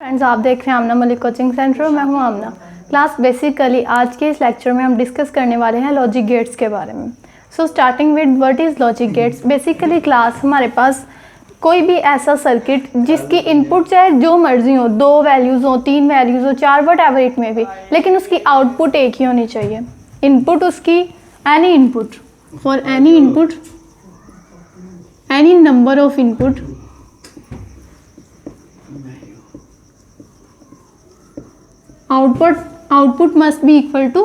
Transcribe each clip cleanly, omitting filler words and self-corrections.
Friends, आप देख रहे हैं आमना मलिक कोचिंग सेंटर। मैं हूं आमना। क्लास बेसिकली आज के इस लेक्चर में हम डिस्कस करने वाले हैं लॉजिक गेट्स के बारे में। So starting with what is logic gates. Basically class हमारे पास कोई भी ऐसा सर्किट जिसकी इनपुट चाहे जो मर्जी हो, 2 वैल्यूज़ हो, 3 वैल्यूज़ हो, 4, वट एवर इट में भी, लेकिन उसकी आउटपुट एक ही होनी चाहिए। इनपुट उसकी any input for any input, any number of input output must be equal to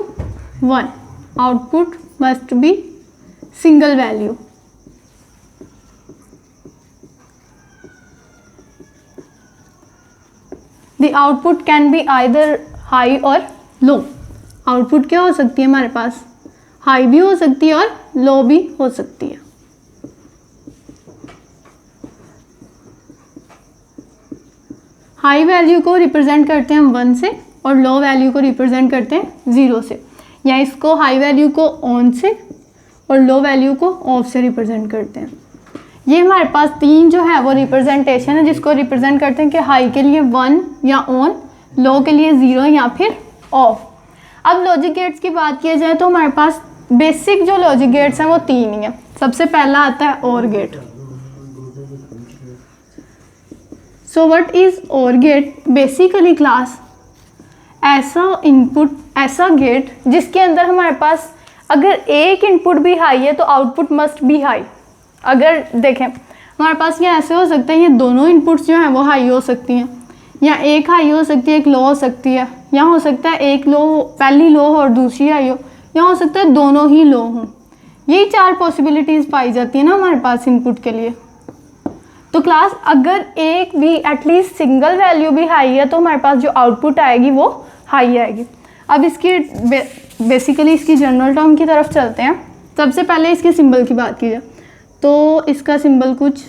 1. Output must be single value. The output can be either high or low. Output क्या हो सकती है हमारे पास? हाई भी हो सकती है और लो भी हो सकती है। हाई वैल्यू को रिप्रेजेंट करते हैं हम 1 से और लो वैल्यू को रिप्रेजेंट करते हैं 0 से, या इसको हाई वैल्यू को ऑन से और लो वैल्यू को ऑफ से रिप्रेजेंट करते हैं। ये हमारे पास 3 जो है वो रिप्रेजेंटेशन है जिसको रिप्रेजेंट करते हैं कि हाई के लिए 1 या ऑन, लो के लिए 0 या फिर ऑफ। अब लॉजिक गेट्स की बात की जाए तो हमारे पास बेसिक जो लॉजिक गेट्स हैं वो 3 ही हैं। सबसे पहला आता है OR gate. So what is OR gate? Basically class ऐसा इनपुट, ऐसा गेट जिसके अंदर हमारे पास अगर एक इनपुट भी हाई है तो आउटपुट मस्ट बी हाई। अगर देखें हमारे पास ये ऐसे हो सकते हैं, ये दोनों इनपुट्स जो हैं वो हाई हो सकती हैं, या एक हाई हो सकती है एक लो हो सकती है, या हो सकता है एक लो, पहली लो हो और दूसरी हाई हो, या हो सकता है दोनों ही लो हों। यही 4 पॉसिबिलिटीज़ पाई जाती है ना हमारे पास इनपुट के लिए। तो क्लास अगर एक भी एटलीस्ट सिंगल वैल्यू भी हाई है तो हमारे पास जो आउटपुट आएगी वो हाई आएगी। अब इसकी बेसिकली इसकी जनरल टर्म की तरफ चलते हैं। सबसे पहले इसके सिंबल की बात की जाए तो इसका सिंबल कुछ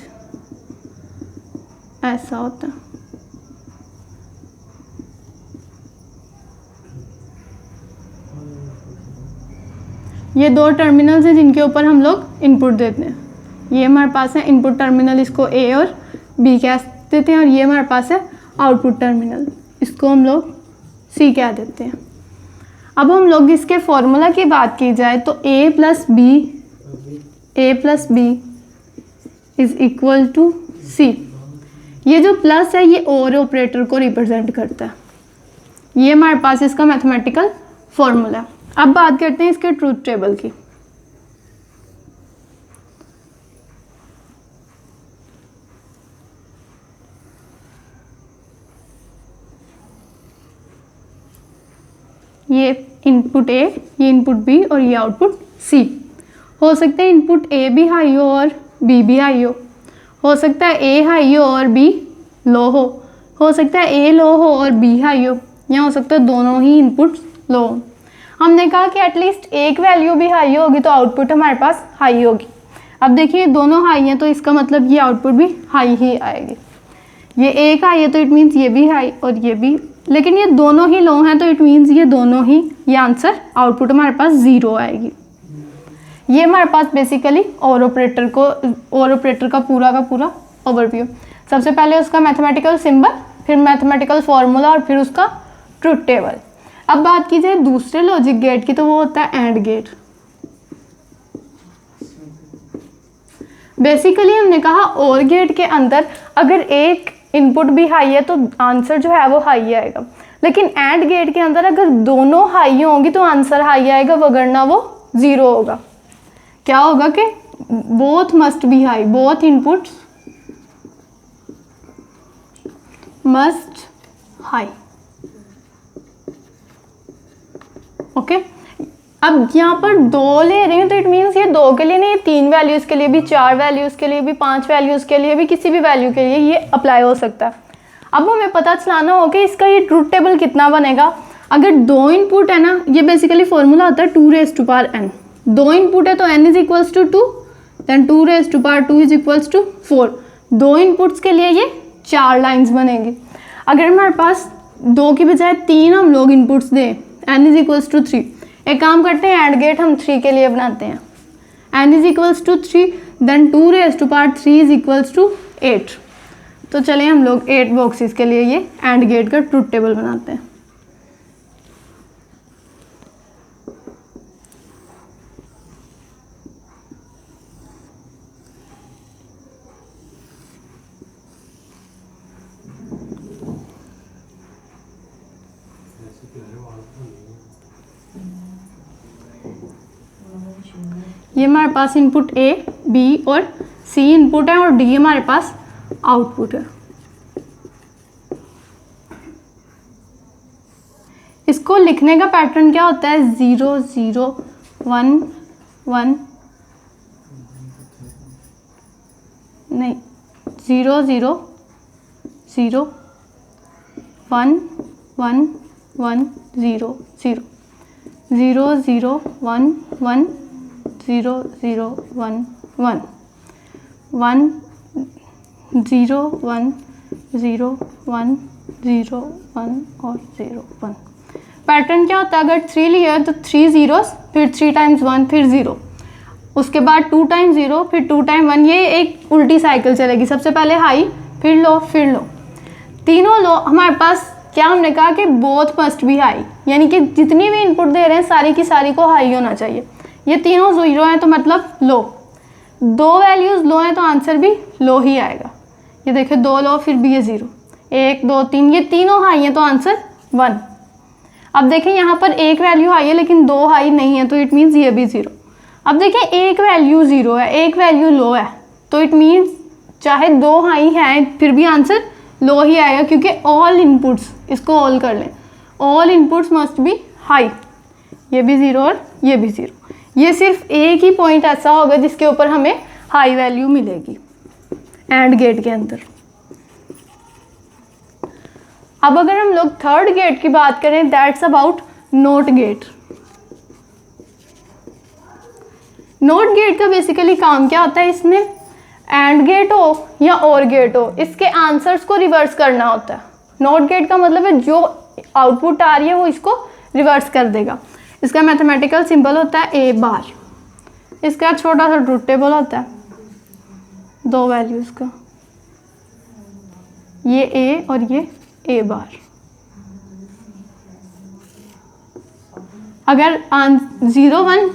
ऐसा होता है। ये 2 टर्मिनल्स हैं जिनके ऊपर हम लोग इनपुट देते हैं। ये हमारे पास है इनपुट टर्मिनल, इसको A और B कह देते हैं, और ये हमारे पास है आउटपुट टर्मिनल, इसको हम लोग C कह देते हैं। अब हम लोग इसके फॉर्मूला की बात की जाए तो A plus B is equal to C। ये जो प्लस है ये और ऑपरेटर को रिप्रेजेंट करता है। ये हमारे पास इसका मैथमेटिकल फॉर्मूला है। अब बात करते हैं इसके ट्रूथ टेबल की। ये इनपुट A, ये इनपुट B और ये आउटपुट C। हो सकता है इनपुट A भी हाई हो और B भी हाई हो सकता है A हाई हो और B लो हो सकता है A लो हो और B हाई हो, या हो सकता है दोनों ही इनपुट लो हो। हमने कहा कि एटलीस्ट एक वैल्यू भी हाई होगी तो आउटपुट हमारे पास हाई होगी। अब देखिए दोनों हाई हैं तो इसका मतलब ये आउटपुट भी हाई ही आएगी। ये एक हाई है तो इट मीन्स ये भी हाई और ये भी, लेकिन ये दोनों ही लो हैं तो इट मीन्स ये दोनों ही, ये आंसर आउटपुट हमारे पास 0 आएगी। ये हमारे पास बेसिकली और ऑपरेटर का पूरा ओवरव्यू। सबसे पहले उसका मैथमेटिकल सिंबल, फिर मैथमेटिकल फॉर्मूला और फिर उसका ट्रुथ टेबल। अब बात की जाए दूसरे लॉजिक गेट की तो वो होता है एंड गेट। बेसिकली हमने कहा OR गेट के अंदर अगर एक इनपुट भी हाई है तो आंसर जो है वो हाई आएगा, लेकिन एंड गेट के अंदर अगर दोनों हाई होंगी तो आंसर हाई आएगा, वगरना वो 0 होगा। क्या होगा कि both must be high, both inputs must high. Okay, अब यहाँ पर 2 ले रहे हैं तो इट मीन्स ये 2 के लिए नहीं, 3 वैल्यूज़ के लिए भी, 4 वैल्यूज़ के लिए भी, 5 वैल्यूज़ के लिए भी, किसी भी वैल्यू के लिए ये अप्लाई हो सकता है। अब हमें पता चलाना हो कि इसका ये ट्रूथ टेबल कितना बनेगा। अगर 2 इनपुट है ना, ये बेसिकली फॉर्मूला होता है 2 raised to power n। 2 input है तो n is equals to 2, then 2 raised to power 2 is equals to 4। 2 inputs के लिए ये 4 लाइन्स बनेंगी। अगर हमारे पास 2 की बजाय 3 हम लोग इनपुट्स दें, n इज इक्वल्स टू 3, एक काम करते हैं एंड गेट हम 3 के लिए बनाते हैं। n is equals to 3, then 2 raised to power 3 is equals to 8। तो चलिए हम लोग 8 बॉक्सेस के लिए ये एंड गेट का ट्रुथ टेबल बनाते हैं। ये हमारे पास इनपुट A, B और C इनपुट है और D हमारे पास आउटपुट है। इसको लिखने का पैटर्न क्या होता है? 0 0 1 1 नहीं 0 0 0 1 1 1 0 0 0 0 1 1 0 0 1 1 1 0 1 0 1 0 1 और 0 1। पैटर्न क्या होता है? अगर 3 लिया तो 3 zeros, फिर 3 times 1 फिर 0, उसके बाद 2 times 0 फिर 2 times 1। ये एक उल्टी साइकिल चलेगी, सबसे पहले हाई फिर लो फिर लो। तीनों लो हमारे पास क्या हमने कहा कि बोथ मस्ट बी हाई, यानी कि जितनी भी इनपुट दे रहे हैं सारी की सारी को हाई होना चाहिए। ये तीनों 0 हैं तो मतलब लो, 2 वैल्यूज़ लो हैं तो आंसर भी लो ही आएगा। ये देखिए 2 लो फिर भी ये 0, 1 2 3, ये तीनों हाई हैं तो आंसर 1। अब देखें यहाँ पर एक वैल्यू हाई है लेकिन 2 हाई नहीं है तो इट मीन्स ये भी 0। अब देखें एक वैल्यू 0 है, एक वैल्यू लो है, तो इट मीन्स चाहे 2 हाई हैं फिर भी आंसर लो ही आएगा, क्योंकि ऑल इनपुट्स, इसको ऑल कर लें, all inputs must be high. ये भी 0 और ये भी 0। ये सिर्फ एक ही पॉइंट ऐसा होगा जिसके ऊपर हमें हाई वैल्यू मिलेगी एंड गेट के अंदर। अब अगर हम लोग थर्ड गेट की बात करें, that's about not gate. Not gate का बेसिकली काम क्या होता है? इसमें एंड गेट हो या और गेट हो, इसके आंसर्स को रिवर्स करना होता है। नोट गेट का मतलब है जो आउटपुट आ रही है वो इसको रिवर्स कर देगा। इसका मैथमेटिकल सिंबल होता है ए बार। इसका छोटा सा ट्रुथ टेबल होता है 2 वैल्यूज़ का, ये ए और ये ए बार। अगर 0 1,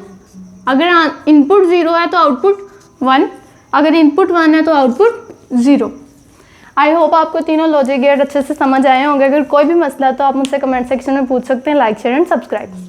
अगर इनपुट 0 है तो आउटपुट 1, अगर इनपुट 1 है तो आउटपुट 0। आई होप आपको तीनों लॉजिक गेट अच्छे से समझ आए होंगे। अगर कोई भी मसला है तो आप मुझसे कमेंट सेक्शन में पूछ सकते हैं। Like share and subscribe.